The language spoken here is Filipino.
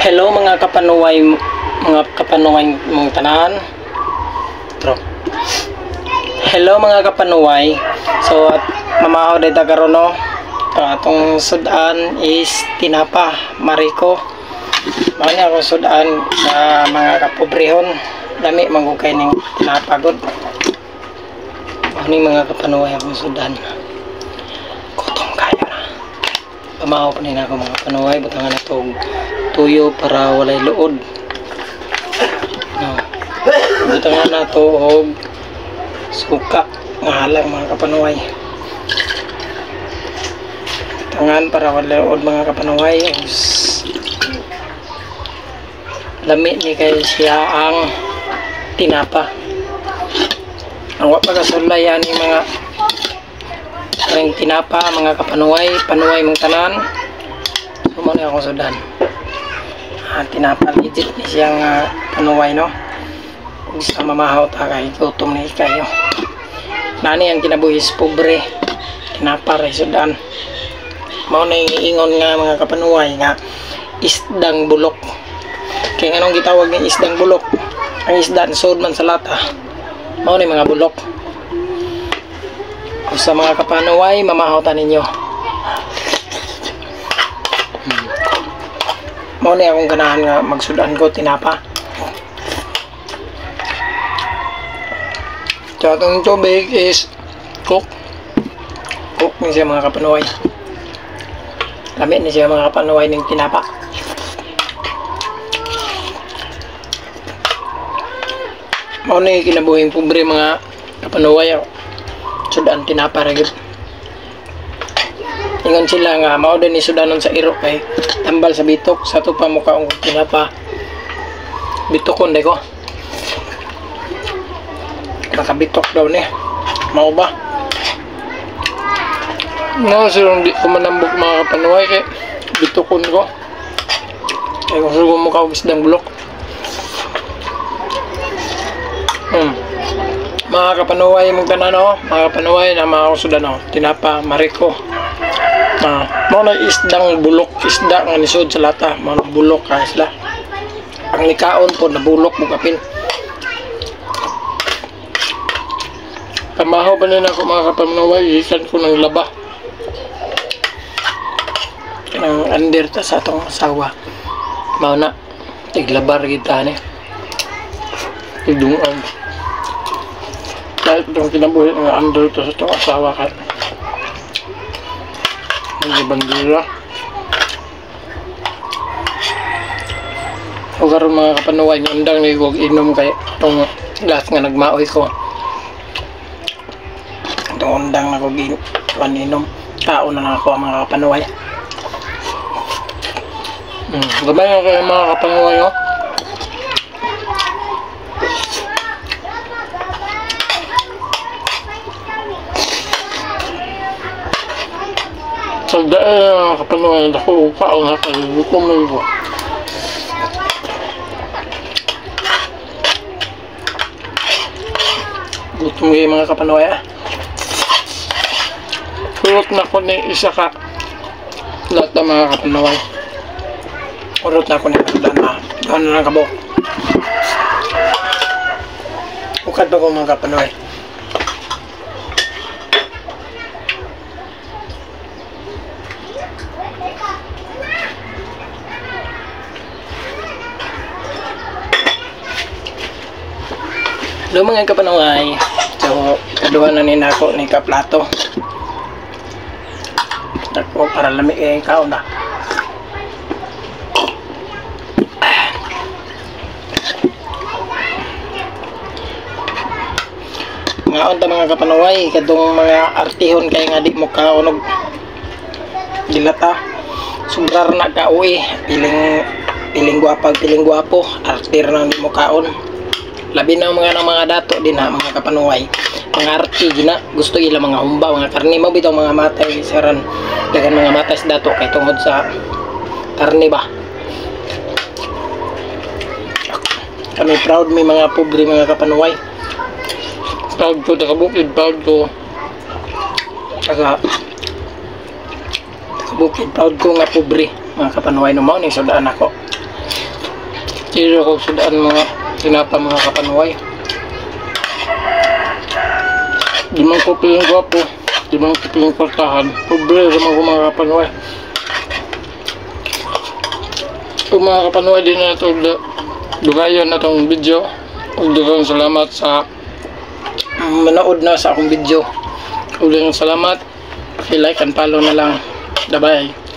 Hello mga kapanuway mong tanan. Hello mga kapanuway. So at mamahaw day karon no. Atong sudan is tinapa mariko. Mao ni ako sudan sa mga kapobrehon. Dami manggukay ning tinapa gud. Mao ni mga kapanuway akong sudan. Gutom kayo na. Pamahaw pa nila ako mga kapanuway, butangan na itong tuyo para walay luod. No. Butangan na ito og suka nga halang mga kapanuway. Butangan para walay luod mga kapanuway. Lami ni kayo siya ang tinapa. Ang wapagasulay ni mga karing tinapa mga kapanuway, panuway mong tanan. Sumo ni ako sudan. Tinapa legit ni siyang panuway no. Kung sa mamahaw ta kay gutom ni kayo. Nani ang kinabuhis pobre. Tinapa ray sudan. Mao na ingon nga mga kapanuway nga isdang bulok. Kaya anong gitawag ng isdang bulok? Ang isda sud man sa lata. Mao ni mga bulok. Sa mga kapanuway, mamahaw ta ninyo. Mao ni akong ganahan nga magsudan ko tinapa. So atong tubig is cook ni siya mga kapanuway. Lamit ni siya mga kapanuway ng tinapa. Mao ni kinabuhing pobre mga kapanuway. Sudan tinapa ra gyud. Ingon sila nga mao din ni sudanon sa iro kay tambal sa bitok sa tupa mo kaong tinapa. Bitokon day ko. Nakabitok daw ni. Mao ba? No, sirong di ko manambok mga kapanuway kay bitokon ko. Kay kung sugo mo kaong isdang bulok. Mga kapanuway mong tanan no, mga kapanuway na mga sudan no, tinapa mariko. Mao na isdang bulok, isda nga nisod sa lata, mao na bulok ka isla. Ang nikaon po na bulok bugapin. Kamahaw pa nila ako mga kapanuway, isan ko ng laba. Ang under ta sa atong asawa. Mao na tiglabar kita ni. Tidungan. Kahit itong kinabuhi nga under ito sa itong asawa ka mga bandira o karoon mga kapanuway undang ni huwag inom kay itong gas nga nagmaoy ko itong undang na huwag inom kaon na ako mga kapanuway gabay nga kayo mga kapanuway no? Sa daan kapanuway ako upaw na kayo kumay ko. Gutom kayo mga kapanuway Urot na ko ni isa ka lahat ng mga kapanuway. Urot na ko ni kapanuway na doon na lang kabok. Ukad ba ko mga kapanuway? Hello mga kapanuway. So, kaduha na nina ako ni kaplato. Ako para lamig kay ikaw na. Ngaon ta mga kapanuway, kadtong mga artihon kay nga di mo kaunog dilata. Sobrar na ka uy, piling gwapo, artir na di mo kaon. Labi na mga dato din ha mga kapanuway. Mga arti gina gusto ila mga humba, mga karne mo bitaw mga matay saran. Dagan mga matay sa dato kay tungod sa karne ba. Kami proud may mga pobre mga kapanuway. Proud ko takabukid, proud ko. Takabukid, proud ko nga pobre mga kapanuway no mao ni sudaan ako. Tiro ko sa daan mga tinapa mga kapanuway. Di man ko piling gwapo, di man ko piling kwartahan. Pobre naman ko mga kapanuway. Kung mga kapanuway din na ito, dugayon na itong video. Dugang salamat sa manood na sa akong video. Ulang salamat. I-like and follow na lang. Bye-bye.